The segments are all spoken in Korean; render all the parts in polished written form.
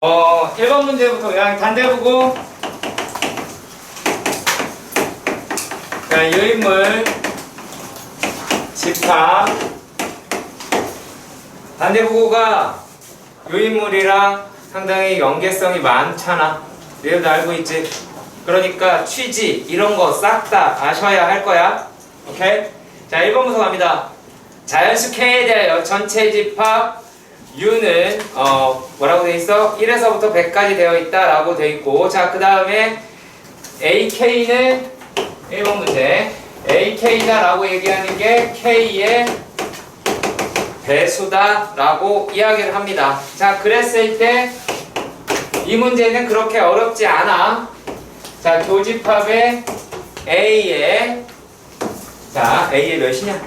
1번 문제부터 그냥 단대부고 그냥 유인물 집합 단대부고가 유인물이랑 상당히 연계성이 많잖아. 얘도 알고 있지? 그러니까 취지 이런 거 싹 다 아셔야 할 거야. 오케이? 자, 1번부터 갑니다. 자연수 K에 대하여 전체 집합 U는 뭐라고 돼 있어? 1에서부터 100까지 되어 있다 라고 돼 있고, 자, 그 다음에 AK는 1번 문제 AK다 라고 얘기하는 게 K의 배수다 라고 이야기를 합니다. 자, 그랬을 때 이 문제는 그렇게 어렵지 않아. 자, 교집합의 A의 A의 몇이냐?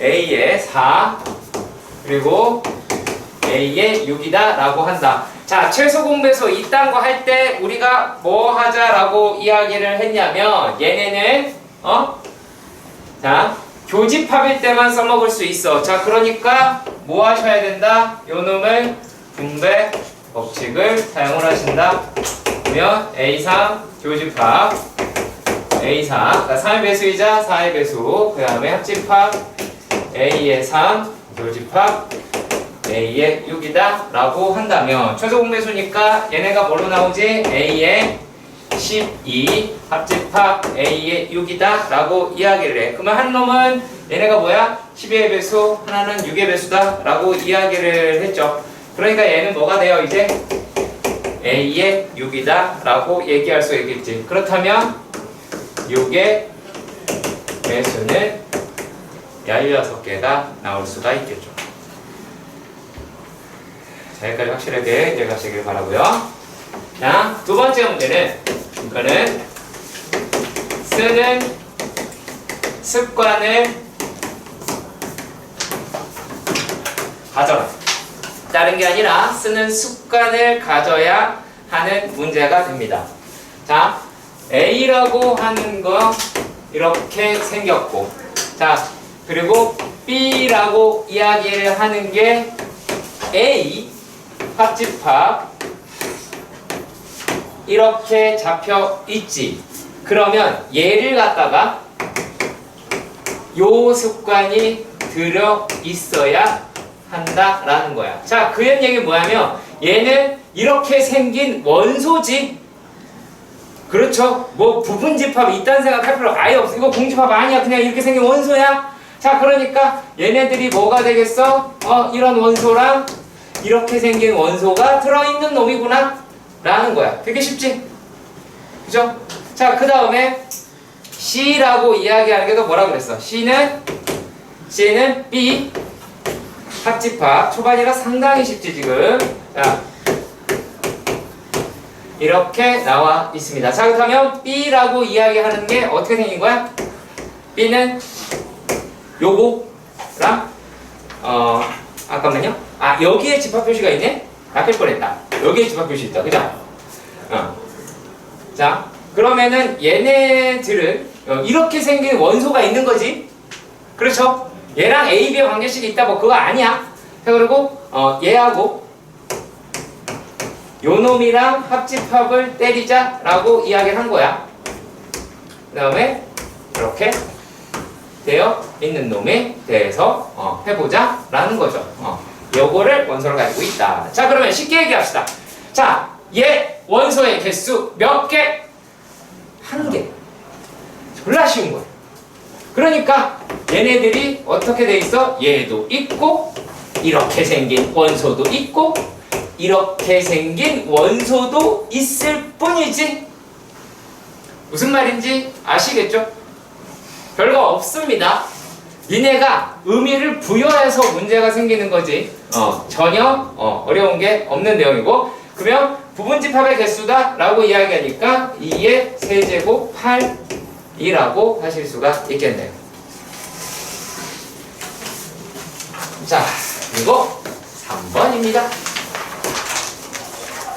A의 4 그리고 A의 6이다 라고 한다. 자, 최소 공배수 이딴 거 할 때 우리가 뭐 하자라고 이야기를 했냐면, 얘네는 자, 교집합일 때만 써먹을 수 있어. 자, 그러니까 뭐 하셔야 된다? 요 놈을 분배 법칙을 사용을 하신다. 그러면 A3 교집합 A4, 그러니까 3의 배수이자 4의 배수, 그 다음에 합집합 A의 3 교집합 A의 6이다 라고 한다면, 최소 공배수니까 얘네가 뭐로 나오지? A의 12 합집합 A의 6이다 라고 이야기를 해. 그러면 한 놈은 얘네가 뭐야? 12의 배수, 하나는 6의 배수다 라고 이야기를 했죠. 그러니까 얘는 뭐가 돼요? 이제 A의 6이다 라고 얘기할 수 있겠지. 그렇다면 6의 배수는 16개가 나올 수가 있겠죠. 자, 여기까지 확실하게 이해가시길 바라고요. 자, 두 번째 문제는 이거는 쓰는 습관을 가져라. 다른 게 아니라 쓰는 습관을 가져야 하는 문제가 됩니다. 자, A라고 하는 거 이렇게 생겼고, 자, 그리고 B라고 이야기를 하는 게 A 합집합 이렇게 잡혀 있지. 그러면 얘를 갖다가 요 습관이 들어 있어야 한다라는 거야. 자, 그 얘기 뭐냐면 얘는 이렇게 생긴 원소지. 그렇죠? 뭐 부분집합 이딴 생각할 필요 아예 없어. 이거 공집합 아니야. 그냥 이렇게 생긴 원소야. 자, 그러니까 얘네들이 뭐가 되겠어? 이런 원소랑 이렇게 생긴 원소가 들어있는 놈이구나 라는 거야. 되게 쉽지? 그죠? 자, 그 다음에 C라고 이야기하는 게 또 뭐라 그랬어? C는 B 합집합. 초반이라 상당히 쉽지 지금. 자, 이렇게 나와 있습니다. 자, 그렇다면 B라고 이야기하는 게 어떻게 생긴 거야? B는 요거랑 잠깐만요. 여기에 집합 표시가 있네? 낚일 뻔했다. 여기에 집합 표시 있다. 그죠? 자, 그러면은 얘네들은 이렇게 생긴 원소가 있는 거지? 그렇죠? 얘랑 A, B의 관계식이 있다 뭐 그거 아니야. 자, 그리고 얘하고 요 놈이랑 합집합을 때리자 라고 이야기를 한 거야. 그 다음에 이렇게 되어 있는 놈에 대해서 해보자 라는 거죠. 요거를 원소로 가지고 있다. 자, 그러면 쉽게 얘기합시다. 자, 얘 원소의 개수 몇 개? 한 개. 졸라 쉬운 거야. 그러니까 얘네들이 어떻게 돼 있어? 얘도 있고 이렇게 생긴 원소도 있고 이렇게 생긴 원소도 있을 뿐이지. 무슨 말인지 아시겠죠? 별거 없습니다. 니네가 의미를 부여해서 문제가 생기는 거지. 전혀 어려운 게 없는 내용이고, 그러면 부분집합의 개수다 라고 이야기하니까 2의 세제곱 8이라고 하실 수가 있겠네요. 자, 그리고 3번입니다.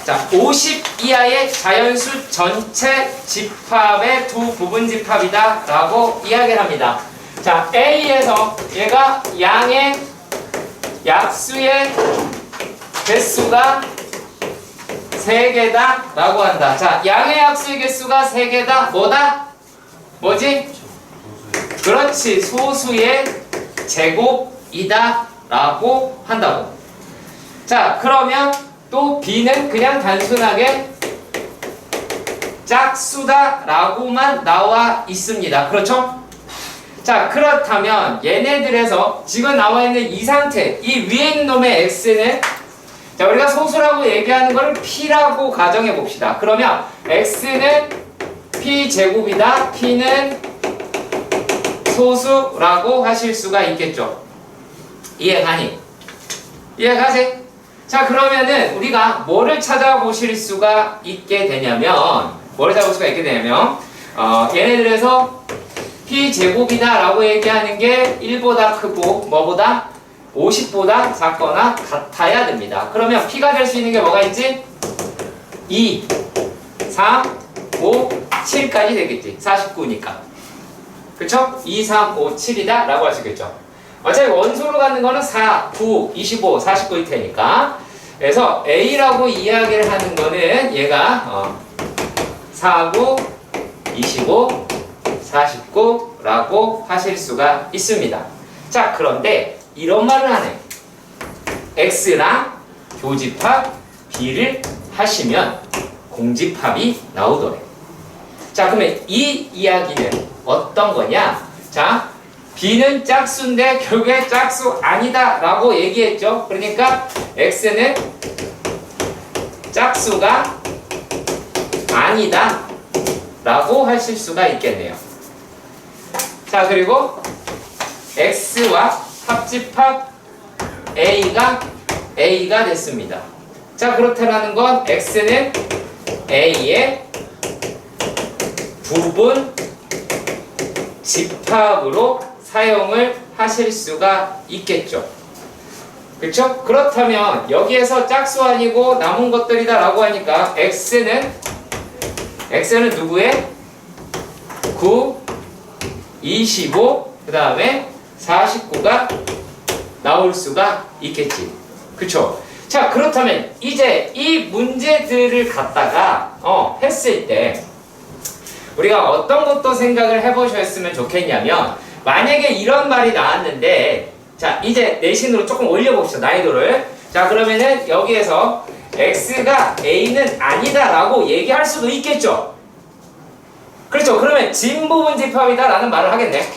자, 50 이하의 자연수 전체 집합의 두 부분집합이다 라고 이야기를 합니다. 자, A에서 얘가 양의 약수의 개수가 3개다 라고 한다. 자, 양의 약수의 개수가 3개다. 뭐다? 뭐지? 그렇지. 소수의 제곱이다 라고 한다고. 자, 그러면 또 B는 그냥 단순하게 짝수다 라고만 나와 있습니다. 그렇죠? 자, 그렇다면 얘네들에서 지금 나와 있는 이 상태, 이 위에 있는 놈의 X는, 자, 우리가 소수라고 얘기하는 걸 P라고 가정해 봅시다. 그러면 X는 P제곱이다. P는 소수라고 하실 수가 있겠죠. 이해가니? 이해가지? 자, 그러면은 우리가 뭐를 찾아보실 수가 있게 되냐면, 얘네들에서 P제곱이다 라고 얘기하는 게 1보다 크고 뭐보다? 50보다 작거나 같아야 됩니다. 그러면 P가 될 수 있는 게 뭐가 있지? 2, 3, 5, 7까지 되겠지. 49니까. 그쵸? 2, 3, 5, 7이다 라고 할 수 있겠죠. 어차피 원소로 갖는 거는 4, 9, 25, 49일 테니까. 그래서 A라고 이야기를 하는 거는 얘가 4, 9, 25, 49라고 하실 수가 있습니다. 자, 그런데 이런 말을 하네. X랑 교집합 B를 하시면 공집합이 나오더래. 자, 그러면 이 이야기는 어떤 거냐? 자, B는 짝수인데 결국에 짝수 아니다 라고 얘기했죠. 그러니까 X는 짝수가 아니다 라고 하실 수가 있겠네요. 자, 그리고 X와 합집합 A가 됐습니다. 자, 그렇다라는 건 X는 A의 부분 집합으로 사용을 하실 수가 있겠죠. 그렇죠? 그렇다면 여기에서 짝수 아니고 남은 것들이다 라고 하니까 X는 누구의? 9, 25, 그 다음에 49가 나올 수가 있겠지. 그쵸? 자, 그렇다면 이제 이 문제들을 갖다가 했을 때 우리가 어떤 것도 생각을 해보셨으면 좋겠냐면, 만약에 이런 말이 나왔는데, 자, 이제 내신으로 조금 올려봅시다. 난이도를. 자, 그러면은 여기에서 X가 A는 아니다 라고 얘기할 수도 있겠죠. 그렇죠. 그러면 진부분 집합이다 라는 말을 하겠네.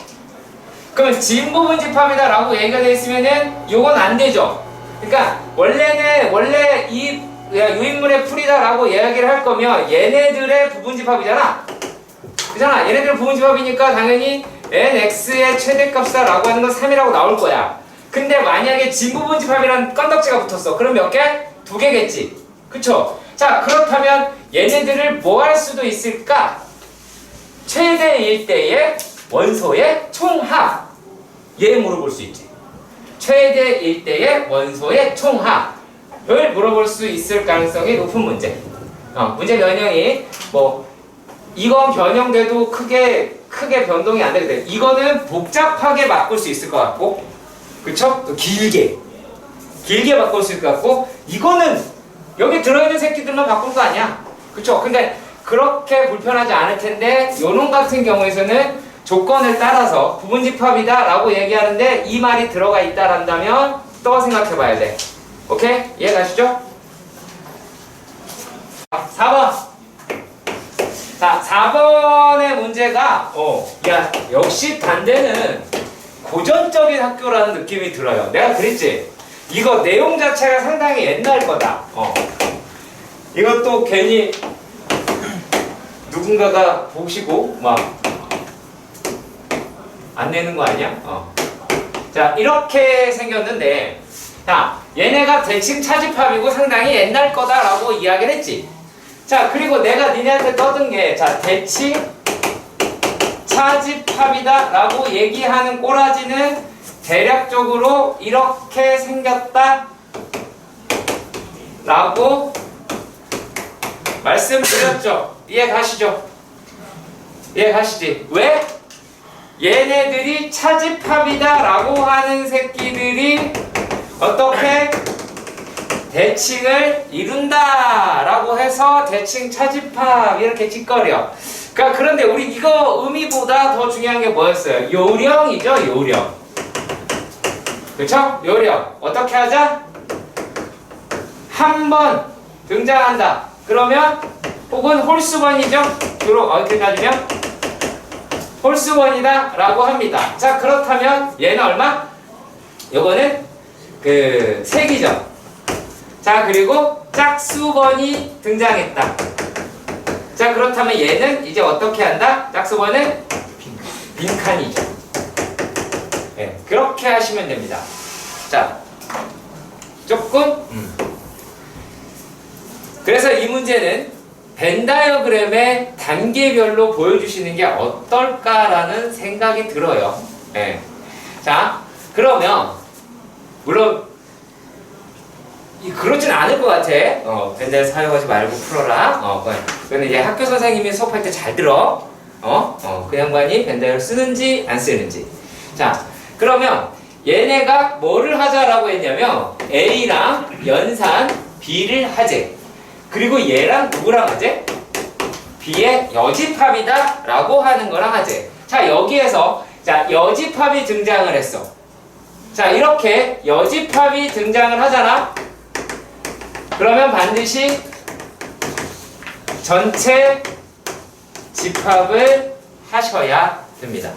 그러면 진부분 집합이다 라고 얘기가 되어 있으면은 요건 안 되죠. 그러니까 원래 이 유인물의 풀이다 라고 이야기를 할 거면 얘네들의 부분 집합이잖아. 그잖아. 얘네들 부분 집합이니까 당연히 nx의 최대값이다 라고 하는 건 3이라고 나올 거야. 근데 만약에 진부분 집합이라는 건덕지가 붙었어. 그럼 몇 개? 2개겠지. 그쵸? 자, 그렇다면 얘네들을 뭐 할 수도 있을까? 최대일 때의 원소의 총합. 얘 물어볼 수 있지. 최대일 때의 원소의 총합을 물어볼 수 있을 가능성이 높은 문제. 문제 변형이 이건 변형돼도 크게 변동이 안 되게 돼. 이거는 복잡하게 바꿀 수 있을 것 같고, 그쵸? 또 길게 바꿀 수 있을 것 같고, 이거는 여기 들어있는 새끼들만 바꿀 거 아니야. 그쵸? 근데 그렇게 불편하지 않을 텐데, 요놈 같은 경우에서는 조건을 따라서 부분집합이다 라고 얘기하는데 이 말이 들어가 있다란다면 또 생각해 봐야 돼. 오케이? 이해 가시죠? 4번. 자, 4번의 문제가 야, 역시 단대는 고전적인 학교라는 느낌이 들어요. 내가 그랬지? 이거 내용 자체가 상당히 옛날 거다. 이것도 괜히 누군가가 보시고 막 안 내는 거 아니야? 자, 이렇게 생겼는데, 자, 얘네가 대칭 차집합이고 상당히 옛날 거다라고 이야기를 했지. 자, 그리고 내가 니네한테 떠든 게, 자, 대칭 차집합이다 라고 얘기하는 꼬라지는 대략적으로 이렇게 생겼다 라고 말씀드렸죠. 이해가시죠? 이해가시지? 왜? 얘네들이 차집합이다 라고 하는 새끼들이 어떻게 대칭을 이룬다 라고 집합에서 대칭 차집합 이렇게 찌꺼려. 그러니까 그런데 우리 이거 의미보다 더 중요한 게 뭐였어요? 요령이죠, 요령. 그쵸? 요령. 어떻게 하자? 한 번 등장한다. 그러면 혹은 홀수번이죠. 주로 어떻게 따지면 홀수번이다 라고 합니다. 자, 그렇다면 얘는 얼마? 요거는 그 색이죠. 자, 그리고 짝수번이 등장했다. 자, 그렇다면 얘는 이제 어떻게 한다? 짝수번은 빈칸이죠. 네, 그렇게 하시면 됩니다. 자, 조금 그래서 이 문제는 벤 다이어그램의 단계별로 보여주시는 게 어떨까라는 생각이 들어요. 네. 자, 그러면 물론 그러진 않을 것 같아. 벤 다이어 사용하지 말고 풀어라. 그거는 이제 학교 선생님이 수업할 때 잘 들어. 그 양반이 벤 다이어를 쓰는지 안 쓰는지. 자, 그러면 얘네가 뭐를 하자라고 했냐면 A랑 연산 B를 하재. 그리고 얘랑 누구랑 하재? B의 여집합이다 라고 하는 거랑 하재. 자, 여기에서 자 여집합이 등장을 했어. 자, 이렇게 여집합이 등장을 하잖아. 그러면 반드시 전체 집합을 하셔야 됩니다.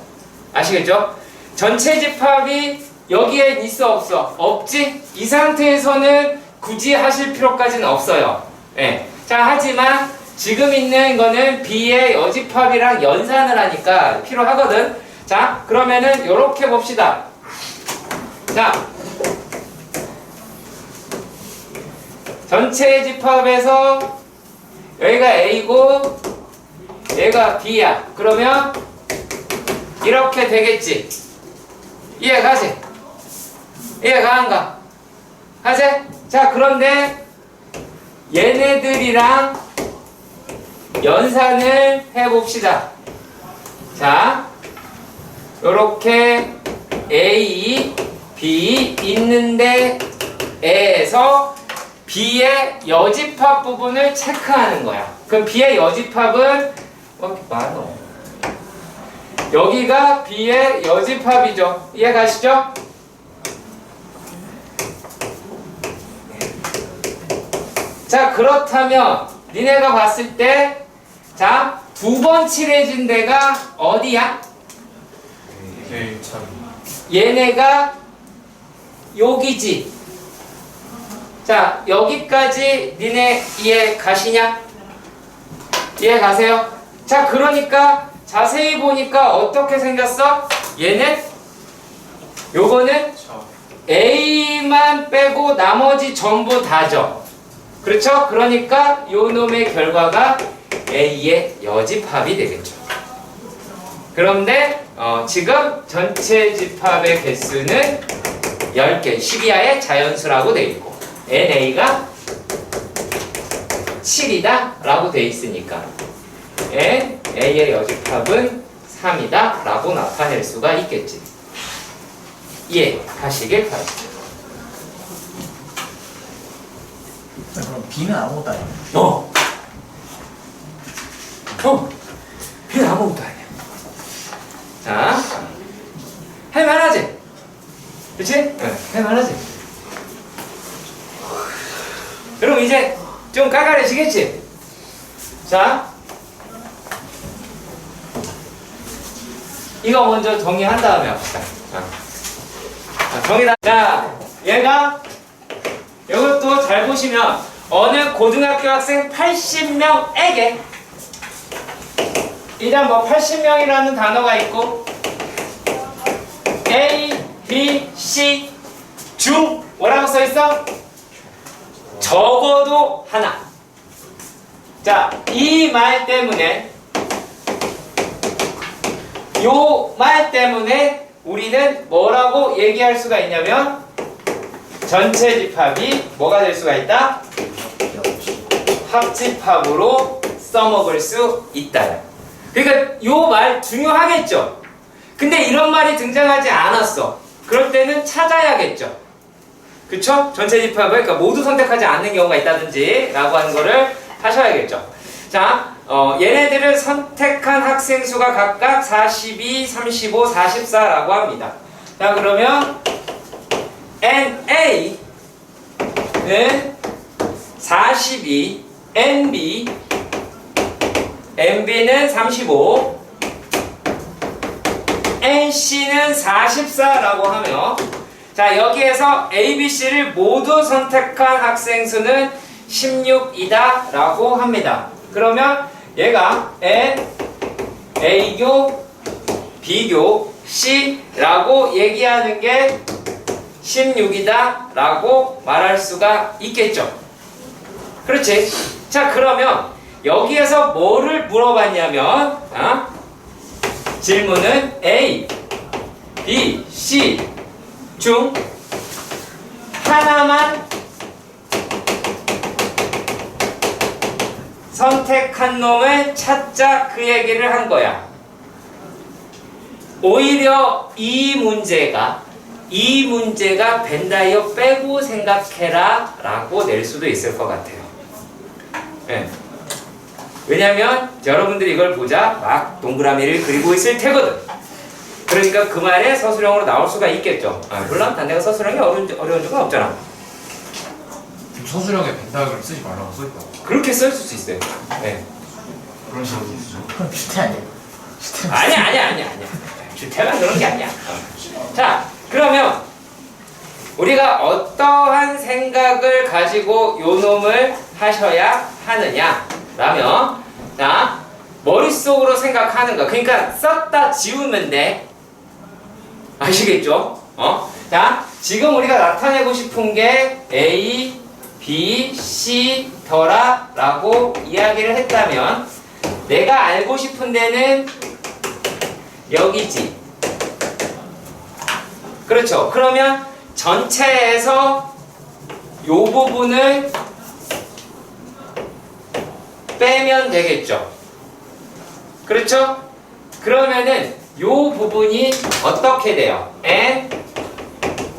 아시겠죠? 전체 집합이 여기에 있어 없어? 없지? 이 상태에서는 굳이 하실 필요까지는 없어요. 네. 자, 하지만 지금 있는 거는 B의 여집합이랑 연산을 하니까 필요하거든. 자, 그러면은 요렇게 봅시다. 자, 전체 집합에서 여기가 A고 얘가 B야. 그러면 이렇게 되겠지. 이해가지? 이해가 안 가? 가지? 자, 그런데 얘네들이랑 연산을 해봅시다. 자, 요렇게 A, B 있는데 에서 B의 여집합 부분을 체크하는 거야. 그럼 B의 여집합은 이렇게 많어. 여기가 B의 여집합이죠. 이해가시죠? 자, 그렇다면 니네가 봤을 때 자, 두 번 칠해진 데가 어디야? 얘네가 여기지. 자, 여기까지 니네 이해 가시냐? 이해 가세요? 자, 그러니까 자세히 보니까 어떻게 생겼어? 얘는 요거는 A만 빼고 나머지 전부 다죠. 그렇죠? 그러니까 요 놈의 결과가 A의 여집합이 되겠죠. 그런데 지금 전체 집합의 개수는 10개, 12하의 자연수라고 되어 있고 NA가 7이다 라고 되어 있으니까 A의 여집합은 3이다 라고 나타낼 수가 있겠지. 이해하시길 바랍니다. 그럼 B는 아무것도 아니야. B는 아무것도 아니야. 자, 할만하지? 그치? 응, 할만하지? 그럼 이제 좀 까까해지겠지? 자, 이거 먼저 정리한 다음에 합시다. 정리다. 자, 얘가 이것도 잘 보시면 어느 고등학교 학생 80명에게 일단 뭐 80명이라는 단어가 있고 A, B, C 중 뭐라고 써있어? 적어도 하나. 자, 이 말 때문에 요 말 때문에 우리는 뭐라고 얘기할 수가 있냐면 전체 집합이 뭐가 될 수가 있다? 합집합으로 써먹을 수 있다. 그러니까 요 말 중요하겠죠. 근데 이런 말이 등장하지 않았어. 그럴 때는 찾아야겠죠. 그쵸? 전체 집합을 그러니까 모두 선택하지 않는 경우가 있다든지 라고 하는 거를 하셔야겠죠. 자, 얘네들을 선택한 학생 수가 각각 42, 35, 44라고 합니다. 자, 그러면 NA는 42, NB는 35, NC는 44라고 하며, 자, 여기에서 A, B, C를 모두 선택한 학생 수는 16이다 라고 합니다. 그러면 얘가 N, A교, B교, C라고 얘기하는 게 16이다 라고 말할 수가 있겠죠. 그렇지? 자, 그러면 여기에서 뭐를 물어봤냐면, 질문은 A, B, C 중 하나만 선택한 놈을 찾자, 그 얘기를 한 거야. 오히려 이 문제가 벤다이어 빼고 생각해라 라고 낼 수도 있을 것 같아요. 네. 왜냐면 여러분들이 이걸 보자 막 동그라미를 그리고 있을 테거든. 그러니까 그 말에 서술형으로 나올 수가 있겠죠. 물론 단내가 서술형이 어려운 적은 없잖아. 서술형에 벤다그램 쓰지 말라고 써있다고. 그렇게 쓸 수 있어요. 네. 그런 식으로 쓰죠. 그럼 주태 아니에요? 주태 아니야. 주태가 그런 게 아니야. 자, 그러면 우리가 어떠한 생각을 가지고 요 놈을 하셔야 하느냐라면, 자, 머릿속으로 생각하는 거. 그러니까 썼다 지우면 돼. 아시겠죠? 자, 지금 우리가 나타내고 싶은 게 A, B, C 더라 라고 이야기를 했다면, 내가 알고 싶은 데는 여기지. 그렇죠. 그러면 전체에서 요 부분을 빼면 되겠죠. 그렇죠? 그러면은 요 부분이 어떻게 돼요? N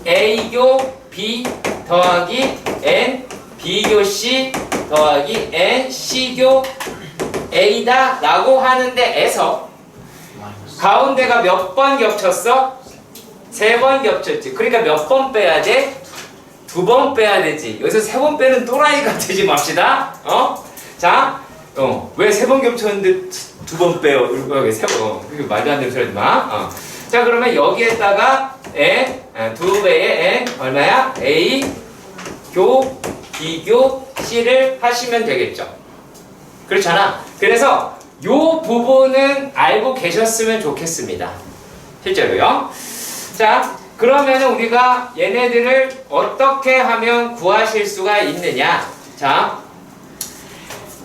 A교 B 더하기 N B교 C 더하기 N C교 A다 라고 하는데, 에서 가운데가 몇 번 겹쳤어? 3번 겹쳤지. 그러니까 몇 번 빼야 돼? 2번 빼야 되지. 여기서 3번 빼는 또라이가 되지 맙시다. 자, 왜 3번 겹쳤는데 2번 빼요? 여기 3번. 그게 말도 안 되는 소리 하지 마. 자, 그러면 여기에다가 N, 2배의 N, 얼마야? A, 교, B교, C를 하시면 되겠죠. 그렇잖아. 그래서 요 부분은 알고 계셨으면 좋겠습니다. 실제로요. 자, 그러면은 우리가 얘네들을 어떻게 하면 구하실 수가 있느냐? 자,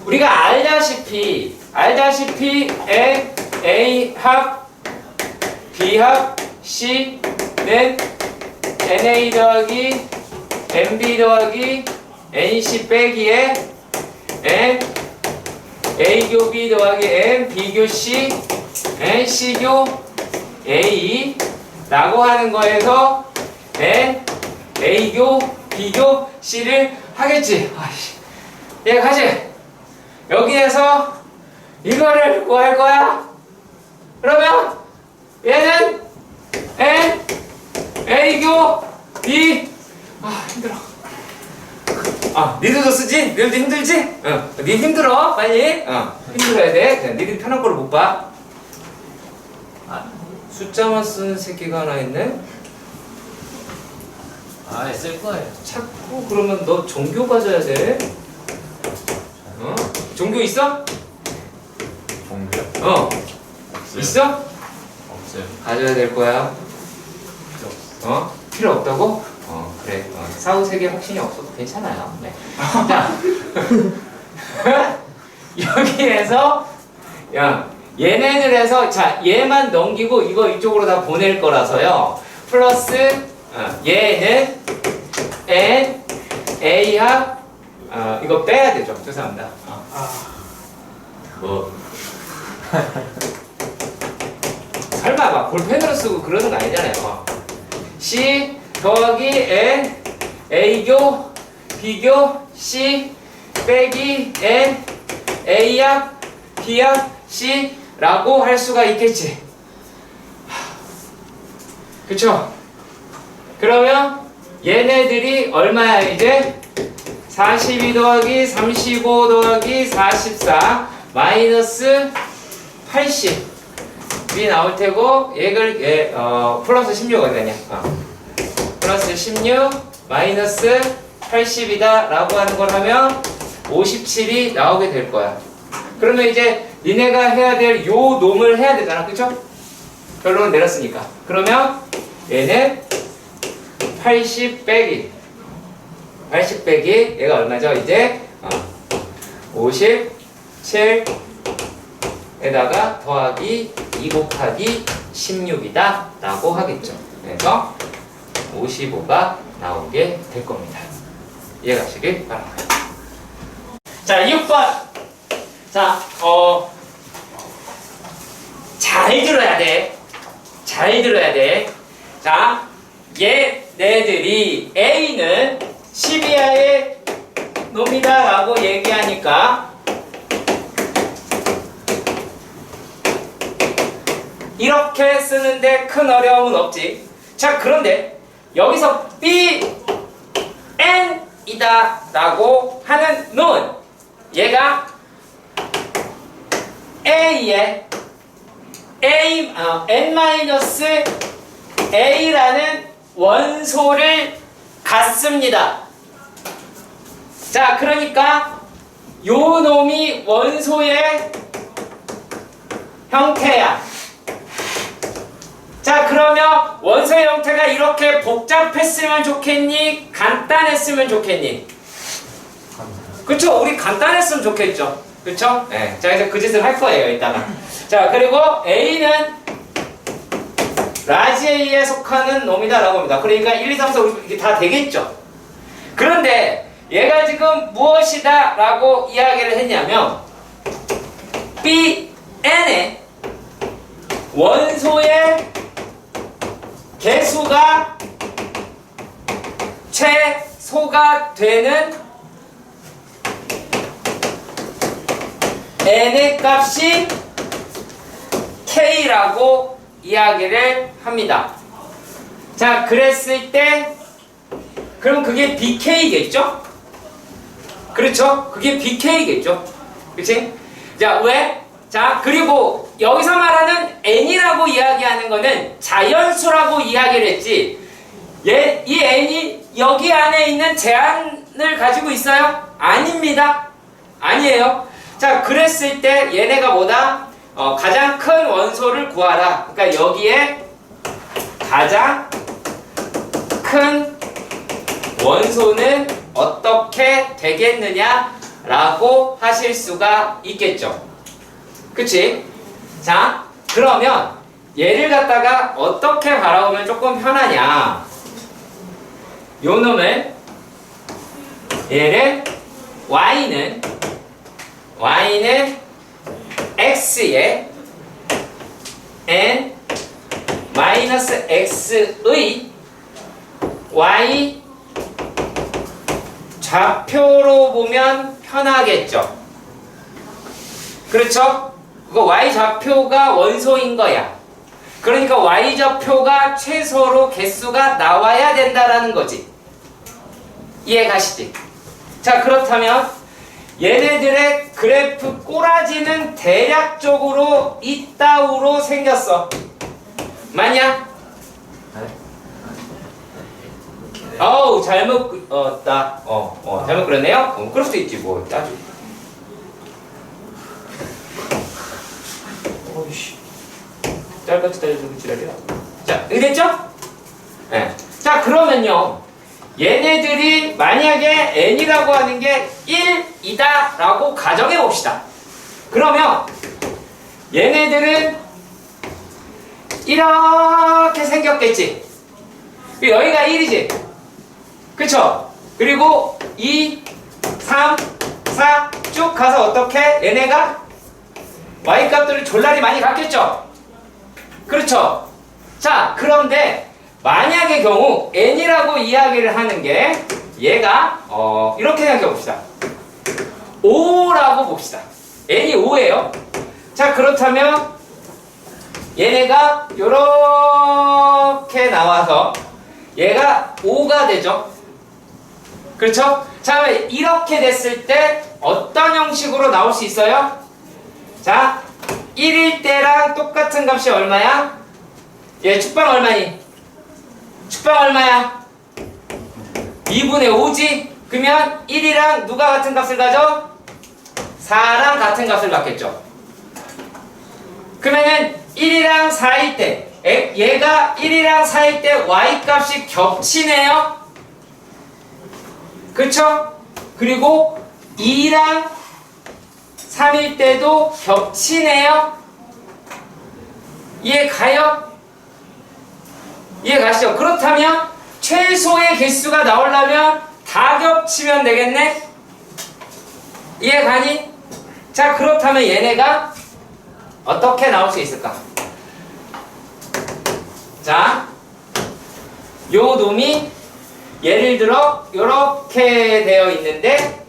우리가 알다시피 A 합 B 합 C는 NA 더하기 NB 더하기 NC 빼기에 N A교 B 더하기 N B교 C N C교 A 라고 하는 거에서 N A교 B교 C를 하겠지. 얘 가지. 여기에서 이거를 구할 거야. 그러면 얘는 N A교 B, 힘들어. 니들도 쓰지? 니들도 힘들지? 니 힘들어 빨리. 힘들어야 돼. 니들 편한 거를 못 봐. 숫자만 쓰는 새끼가 하나 있네. 쓸 거예요. 자꾸 그러면 너 종교 가져야 돼. 종교 있어? 종교? 없어요. 있어? 없어요. 가져야 될 거야. 필요 없다고? 그래. 사후 세계 확신이 없어도 괜찮아요. 네. 자, 여기에서 얘네들 해서, 자, 얘만 넘기고 이거 이쪽으로 다 보낼 거라서요. 플러스 얘는 N A 합 이거 빼야 되죠. 죄송합니다. 설마 막 볼펜으로 쓰고 그러는 거 아니잖아요. C 더하기 N A교 B교 C 빼기 N A야, B야, C라고 할 수가 있겠지. 그쵸? 그러면 얘네들이 얼마야 이제? 42 더하기 35 더하기 44 마이너스 80이 나올 테고 얘를 플러스 16 어디 가냐? 플러스 16 마이너스 80이다 라고 하는 걸 하면 57이 나오게 될 거야. 그러면 이제 니네가 해야 될 요 놈을 해야 되잖아. 그쵸? 결론은 내렸으니까. 그러면 얘는 80 빼기 얘가 얼마죠? 이제 57에다가 더하기 2 곱하기 16이다 라고 하겠죠. 그래서 55가 나오게 될 겁니다. 이해가시길 바랍니다. 자, 6번. 자, 잘 들어야 돼. 잘 들어야 돼. 자, 얘네들이 A는 12하의 놈이다 라고 얘기하니까 이렇게 쓰는데 큰 어려움은 없지. 자, 그런데 여기서 B, N 이다 라고 하는 놈은 얘가 A의 N-A라는 원소를 갖습니다. 자, 그러니까 요 놈이 원소의 형태야. 자, 그러면 원소의 형태가 이렇게 복잡했으면 좋겠니? 간단했으면 좋겠니? 그쵸? 우리 간단했으면 좋겠죠? 그쵸? 네. 자, 이제 그 짓을 할 거예요, 이따가. 자, 그리고 A는 라지 A에 속하는 놈이다 라고 합니다. 그러니까 1, 2, 3, 4, 5, 이게 다 되겠죠? 그런데 얘가 지금 무엇이다 라고 이야기를 했냐면 B, N의 원소의 개수가 최소가 되는 N의 값이 K라고 이야기를 합니다. 자, 그랬을 때 그럼 그게 BK겠죠? 그렇죠? 그게 BK겠죠? 그치? 자, 왜? 자, 그리고 여기서 말하는 N이라고 이야기하는 거는 자연수라고 이야기를 했지, 이 N이 여기 안에 있는 제한을 가지고 있어요? 아닙니다. 아니에요. 자, 그랬을 때 얘네가 뭐다? 가장 큰 원소를 구하라. 그러니까 여기에 가장 큰 원소는 어떻게 되겠느냐라고 하실 수가 있겠죠. 그치? 자, 그러면 얘를 갖다가 어떻게 바라보면 조금 편하냐. 요 놈을, 얘를 Y는 X의 N 마이너스 X의 Y 좌표로 보면 편하겠죠. 그렇죠? 그거 Y 좌표가 원소인 거야. 그러니까 Y 좌표가 최소로 개수가 나와야 된다라는 거지. 이해 가시지? 자, 그렇다면 얘네들의 그래프 꼬라지는 대략적으로 이따우로 생겼어. 맞냐? 어우, 잘못 잘못 그랬네요? 그럴 수도 있지, 뭐. 따지. 어이씨. 짧게 기다려. 자, 됐죠? 네. 자, 그러면요. 얘네들이 만약에 N이라고 하는 게 1이다 라고 가정해 봅시다. 그러면 얘네들은 이렇게 생겼겠지. 여기가 1이지. 그쵸? 그리고 2, 3, 4 쭉 가서 어떻게? 얘네가 Y값들을 졸라리 많이 갖겠죠? 그렇죠? 자, 그런데 만약의 경우 N이라고 이야기를 하는 게 얘가 이렇게 생각해 봅시다. 5라고 봅시다. n이 5예요. 자, 그렇다면 얘네가 요렇게 나와서 얘가 5가 되죠. 그렇죠? 자, 이렇게 됐을 때 어떤 형식으로 나올 수 있어요? 자, 1일 때랑 똑같은 값이 얼마야? 얘 축방 얼마니? 축방 얼마야? 2분의 5지? 그러면 1이랑 누가 같은 값을 가져? 4랑 같은 값을 갖겠죠. 그러면은 1이랑 4일 때 얘가 1이랑 4일 때 y값이 겹치네요. 그쵸? 그리고 2랑 3일 때도 겹치네요. 이해 가요? 이해 가시죠? 그렇다면 최소의 개수가 나오려면 다 겹치면 되겠네? 이해 가니? 자, 그렇다면 얘네가 어떻게 나올 수 있을까? 자, 요 놈이 예를 들어 요렇게 되어 있는데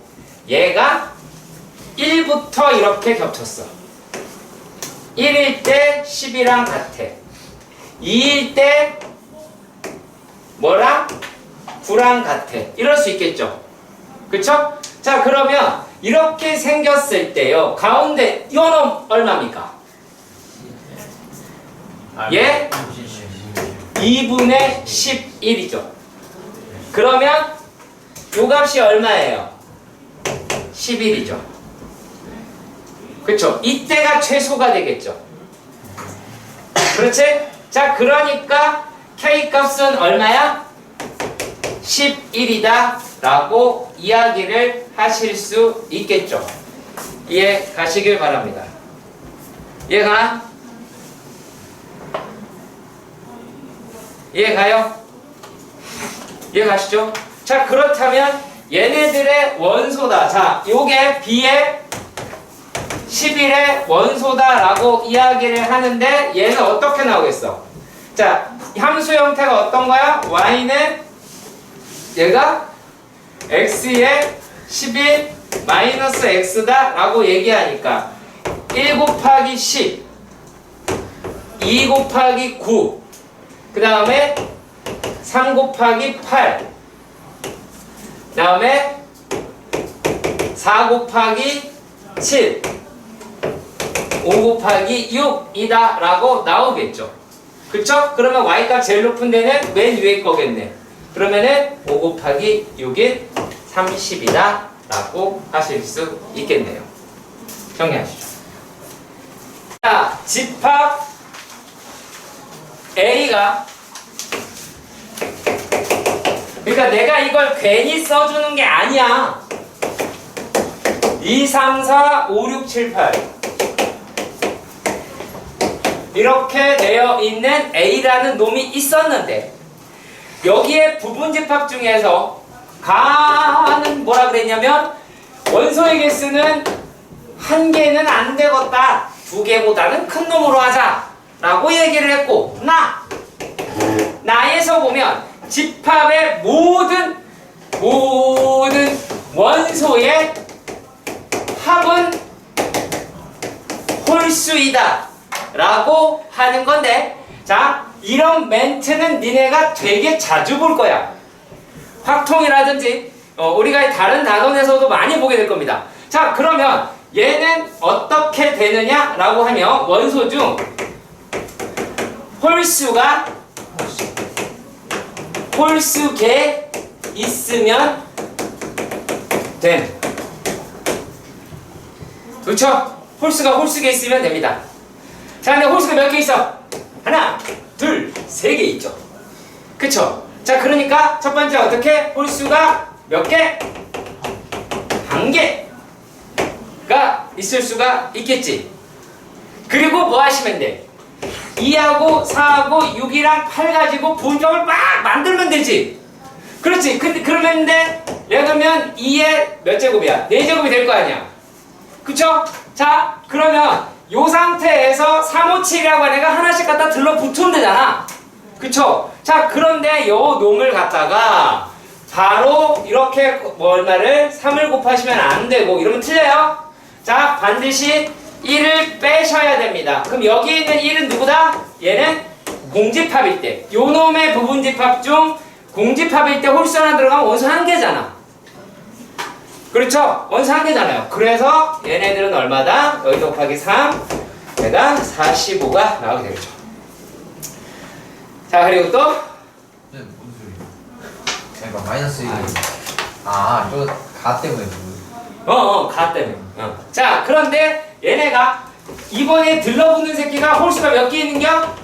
얘가 1부터 이렇게 겹쳤어. 1일 때 10이랑 같아. 2일 때 뭐랑? 9랑 같아. 이럴 수 있겠죠. 그쵸? 자, 그러면 이렇게 생겼을 때요, 가운데 요 놈 얼마입니까? 예? 2분의 11이죠. 그러면 요 값이 얼마예요? 11이죠. 그쵸? 이때가 최소가 되겠죠. 그렇지? 자, 그러니까 K값은 얼마야? 11이다 라고 이야기를 하실 수 있겠죠. 이해 가시길 바랍니다. 이해가? 이해가요? 이해가시죠? 자, 그렇다면 얘네들의 원소다. 자, 요게 B의 11의 원소다라고 이야기를 하는데 얘는 어떻게 나오겠어? 자, 함수 형태가 어떤 거야? y는 얘가 x의 11 마이너스 x다 라고 얘기하니까 1 곱하기 10 2 곱하기 9 그 다음에 3 곱하기 8 그 다음에 4 곱하기 7 5 곱하기 6이다 라고 나오겠죠. 그쵸? 그러면 y값 제일 높은 데는 맨 위에 거겠네. 그러면은 5 곱하기 6인 30이다 라고 하실 수 있겠네요. 정리하시죠. 자, 집합 A가, 그러니까 내가 이걸 괜히 써주는 게 아니야. 2, 3, 4, 5, 6, 7, 8 이렇게 되어 있는 A라는 놈이 있었는데 여기에 부분집합 중에서 가는 뭐라 그랬냐면 원소의 개수는 한 개는 안 되겠다, 두 개보다는 큰 놈으로 하자 라고 얘기를 했고, 나에서 보면 집합의 모든 원소의 합은 홀수이다 라고 하는 건데, 자, 이런 멘트는 니네가 되게 자주 볼 거야. 확통이라든지 우리가 다른 단원에서도 많이 보게 될 겁니다. 자, 그러면 얘는 어떻게 되느냐 라고 하면 원소 중 홀수개 있으면 됨. 그렇죠? 홀수개 있으면 됩니다. 자, 근데 홀수가 몇 개 있어? 하나, 둘, 세 개 있죠. 그쵸? 자, 그러니까 첫 번째 어떻게? 홀수가 몇 개? 한 개가 있을 수가 있겠지. 그리고 뭐 하시면 돼? 2하고 4하고 6이랑 8 가지고 분점을 막 만들면 되지. 그렇지. 근데 그러면 돼? 예를 들면 2의 몇 제곱이야? 4제곱이 될 거 아니야. 그쵸? 자, 그러면 요 상태에서 357이라고 하는 애가 하나씩 갖다 들러붙으면 되잖아. 그쵸? 자, 그런데 요 놈을 갖다가 바로 이렇게 뭐 얼마를 3을 곱하시면 안 되고 이러면 틀려요? 자, 반드시 1을 빼셔야 됩니다. 그럼 여기 있는 1은 누구다? 얘는 공집합일 때. 요 놈의 부분집합 중 공집합일 때 홀수 하나 들어가면 원소 한 개잖아. 그렇죠? 원소 한 개잖아요. 그래서 얘네들은 얼마다? 여기 곱하기 3, 얘가 45가 나오게 되겠죠. 자, 그리고 또 무슨 소리야? 그러니까 마이너스 1. 아, 저 가 때문에. 가 때문에. 자, 그런데 얘네가 이번에 들러붙는 새끼가 홀수가 몇 개 있는겨?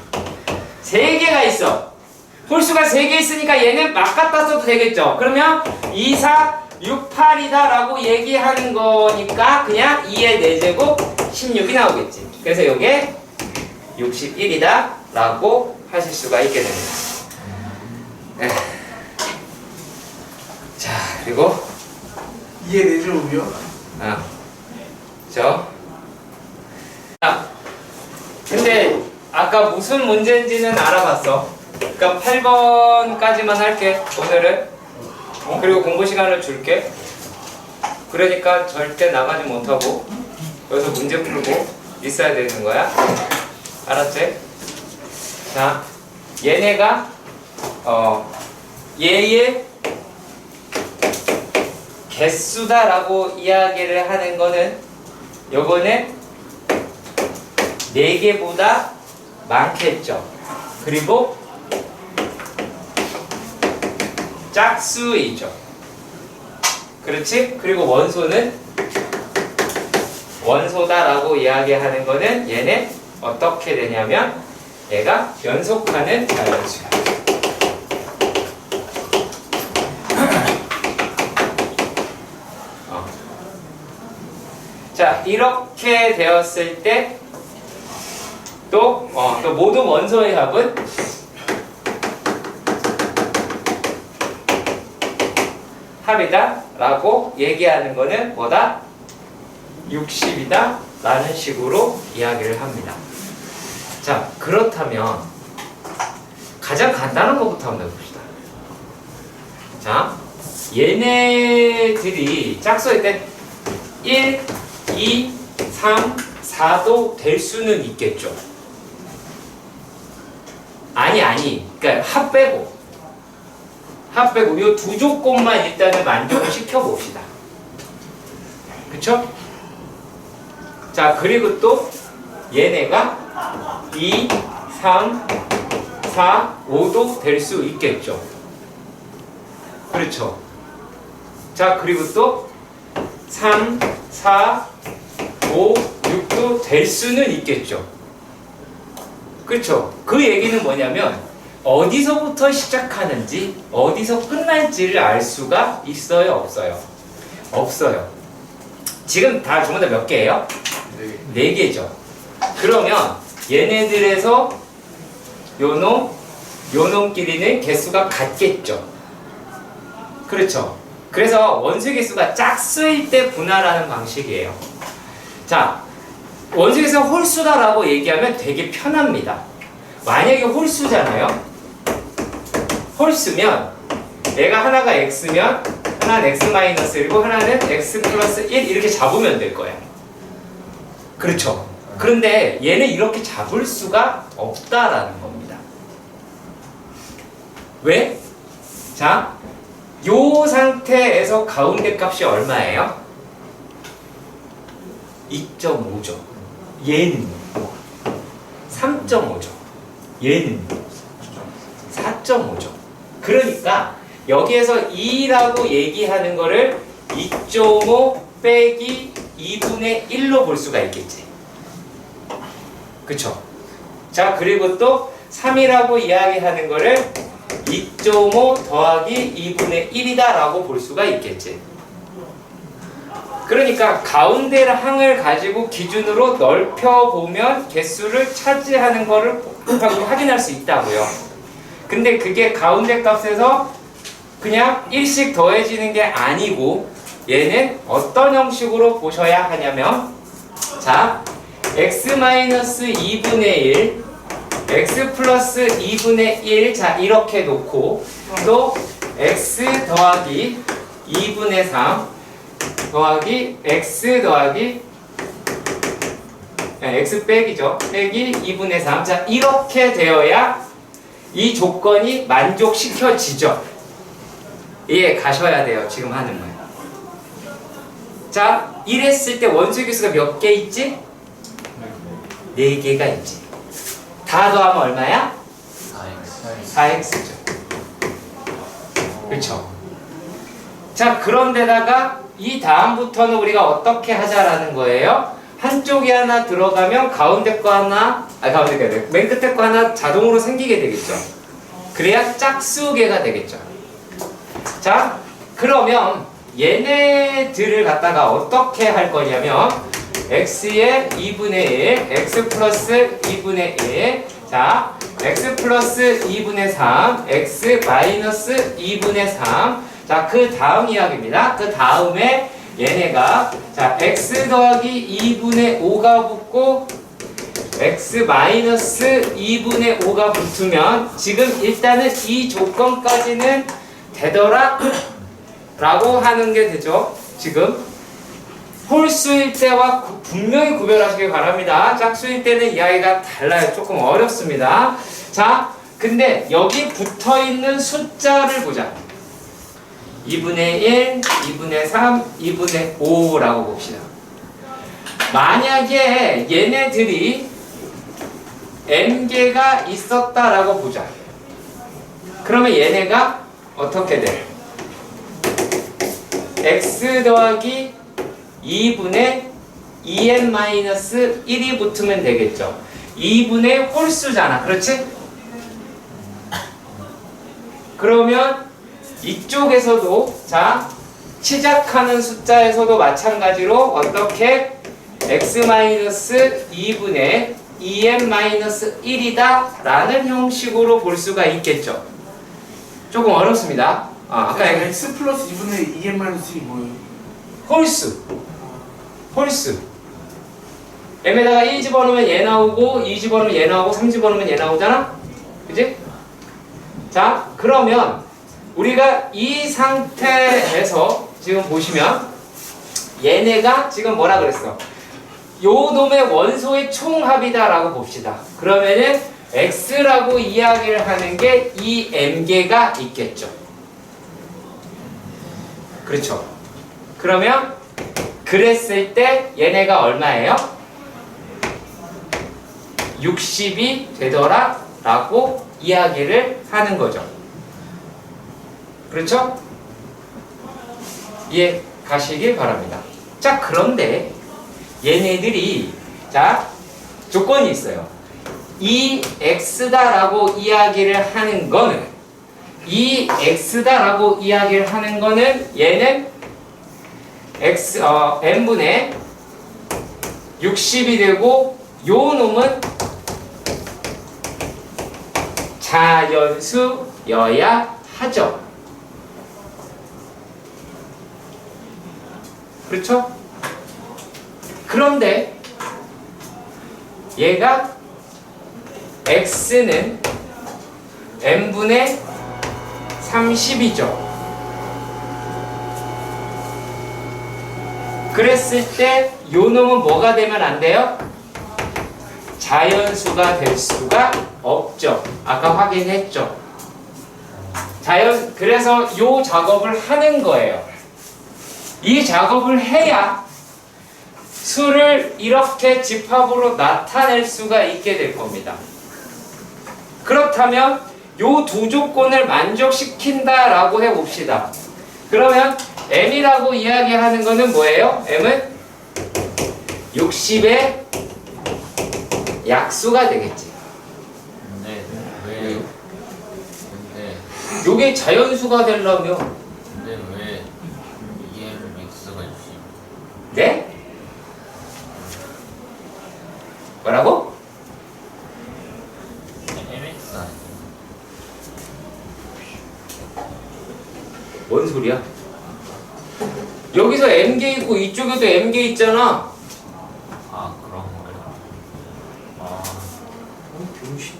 3개가 있어. 홀수가 3개 있으니까 얘는 막 갖다 써도 되겠죠. 그러면 2, 4, 6, 8이다 라고 얘기하는 거니까 그냥 2의 4제곱 16이 나오겠지. 그래서 이게 61이다 라고 하실 수가 있게 됩니다. 자, 그리고 2의 4제곱이요? 근데 아까 무슨 문제인지는 알아봤어. 그러니까 8번까지만 할게 오늘은. 그리고 공부 시간을 줄게. 그러니까 절대 나가지 못하고 여기서 문제 풀고 있어야 되는 거야. 알았지? 자, 얘네가 얘의 개수다라고 이야기를 하는 거는 요거는 4개보다 많겠죠. 그리고 짝수이죠. 그렇지? 그리고 원소는 원소다라고 이야기하는 거는 얘는 어떻게 되냐면 얘가 연속하는 자연수야. 자, 이렇게 되었을 때 또 모든 원소의 합은 합이다 라고 얘기하는 거는 뭐다? 60이다 라는 식으로 이야기를 합니다. 자, 그렇다면 가장 간단한 것부터 한번 해봅시다. 자, 얘네들이 짝수일 때 1, 2, 3, 4도 될 수는 있겠죠. 그러니까 합 빼고 이 두 조건만 일단은 만족을 시켜봅시다. 그쵸? 자, 그리고 또 얘네가 2, 3, 4, 5도 될 수 있겠죠. 그렇죠? 자, 그리고 또 3, 4, 5, 6도 될 수는 있겠죠. 그렇죠? 그 얘기는 뭐냐면 어디서부터 시작하는지 어디서 끝날지를 알 수가 있어요, 없어요? 없어요. 지금 다 전부 다 몇 개예요? 4개죠. 그러면 얘네들에서 요놈끼리는 개수가 같겠죠. 그렇죠? 그래서 원소 개수가 짝수일 때 분할하는 방식이에요. 자, 원소 개수가 홀수다라고 얘기하면 되게 편합니다. 만약에 홀수잖아요. 홀수면 얘가 하나가 x면 하나는 x-1이고 하나는 x 플러스 1 이렇게 잡으면 될 거야. 그렇죠? 그런데 얘는 이렇게 잡을 수가 없다라는 겁니다. 왜? 자, 요 상태에서 가운데 값이 얼마예요? 2.5죠. 얘는 3.5죠. 얘는 4.5죠. 그러니까 여기에서 2라고 얘기하는 거를 2.5 빼기 2분의 1로 볼 수가 있겠지. 그쵸? 자, 그리고 또 3이라고 이야기하는 거를 2.5 더하기 2분의 1이다 라고 볼 수가 있겠지. 그러니까 가운데 항을 가지고 기준으로 넓혀보면 개수를 차지하는 거를 확인할 수 있다고요. 근데 그게 가운데 값에서 그냥 1씩 더해지는 게 아니고 얘는 어떤 형식으로 보셔야 하냐면, 자, x-2분의 1 x 플러스 2분의 1 자 이렇게 놓고 또 x 더하기 2분의 3 더하기 x 더하기 x 빼기죠. 빼기 2분의 3. 자, 이렇게 되어야 이 조건이 만족시켜지죠. 이해 가셔야 돼요. 지금 하는 거예요. 자, 이랬을 때 원소유기수가 몇 개 있지? 4개가 있지. 다 더하면 얼마야? 4x죠. 그렇죠? 자, 그런데다가 이 다음부터는 우리가 어떻게 하자라는 거예요? 한쪽이 하나 들어가면 가운데 거 하나, 가운데 거 아니라 맨 끝에 거 하나 자동으로 생기게 되겠죠. 그래야 짝수계가 되겠죠. 자, 그러면 얘네들을 갖다가 어떻게 할 거냐면 x의 2분의 1, x 플러스 2분의 1, 자, x 플러스 2분의 3, x 마이너스 2분의 3. 자, 그 다음 이야기입니다. 그 다음에 얘네가 자, x 더하기 2분의 5가 붙고 x 마이너스 2분의 5가 붙으면 지금 일단은 이 조건까지는 되더라 라고 하는 게 되죠. 지금 홀수일 때와 분명히 구별하시길 바랍니다. 짝수일 때는 이야기가 달라요. 조금 어렵습니다. 자, 근데 여기 붙어있는 숫자를 보자. 2분의 1, 2분의 3, 2분의 5라고 봅시다. 만약에 얘네들이 n개가 있었다라고 보자. 그러면 얘네가 어떻게 돼? x 더하기 2분의 2n-1이 붙으면 되겠죠. 2분의 홀수잖아. 그렇지? 그러면 이쪽에서도 자, 시작하는 숫자에서도 마찬가지로 어떻게 x-2분의 2n-1이다 라는 형식으로 볼 수가 있겠죠. 조금 어렵습니다. 아까 x 플러스 2분의 2n 마이너스 1이 뭐예요? 홀수. m에다가 1 집어넣으면 얘 나오고 2 집어넣으면 얘 나오고 3 집어넣으면 얘 나오잖아? 그지? 자, 그러면 우리가 이 상태에서 지금 보시면 얘네가 지금 뭐라 그랬어? 요 놈의 원소의 총합이다 라고 봅시다. 그러면은 x라고 이야기를 하는 게 이 m개가 있겠죠. 그렇죠. 그러면 그랬을 때 얘네가 얼마예요? 60이 되더라 라고 이야기를 하는 거죠. 그렇죠? 이해 가시길 바랍니다. 자, 그런데 얘네들이 자, 조건이 있어요. 이 x다라고 이야기를 하는 거는 이 x다라고 이야기를 하는 거는 얘는 n분의 60이 되고 요 놈은 자연수여야 하죠. 그렇죠? 그런데 얘가 x는 n분의 30이죠. 그랬을 때 요 놈은 뭐가 되면 안 돼요? 자연수가 될 수가 없죠. 아까 확인했죠. 그래서 요 작업을 하는 거예요. 이 작업을 해야 수를 이렇게 집합으로 나타낼 수가 있게 될 겁니다. 그렇다면 요 두 조건을 만족시킨다라고 해봅시다. 그러면 m이라고 이야기하는 거는 뭐예요? m은 60의 약수가 되겠지. 근데 왜 요게 자연수가 되려면 왜 EMX가 있지? 네? 뭐라고? MX 아니야? 뭔 소리야? 여기서 m개 있고 이쪽에도 m개 있잖아. 아 그런 거예요? 아 병신.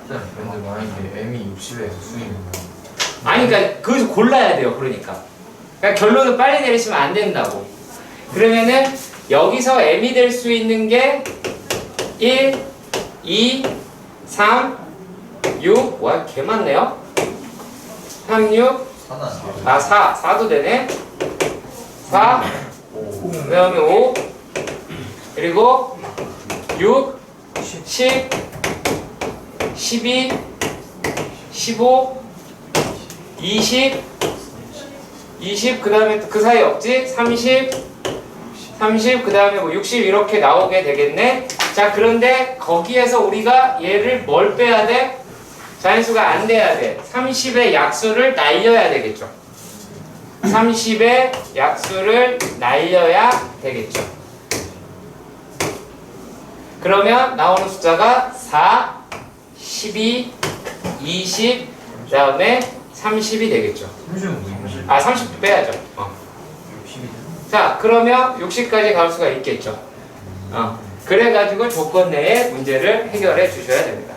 근데 만약에 m이 60에서 수익은 아니, 그러니까 거기서 골라야 돼요. 그러니까 결론을 빨리 내리시면 안 된다고. 그러면은 여기서 m이 될 수 있는 게 1, 2, 3, 6. 와, 개 많네요. 3, 6. 하나. 아, 4도 되네. 4. 그 다음에 5. 그리고 6, 10, 12, 15, 20, 20, 그 다음에 그 사이 없지? 30, 30, 그 다음에 뭐 60 이렇게 나오게 되겠네. 자, 그런데 거기에서 우리가 얘를 뭘 빼야 돼? 자연수가 안 돼야 돼. 30의 약수를 날려야 되겠죠. 30의 약수를 날려야 되겠죠. 그러면 나오는 숫자가 4, 12, 20, 그 다음에 30이 되겠죠. 30은 뭐지? 아, 30도 빼야죠. 60이죠? 자, 그러면 60까지 갈 수가 있겠죠. 그래가지고 조건 내에 문제를 해결해 주셔야 됩니다.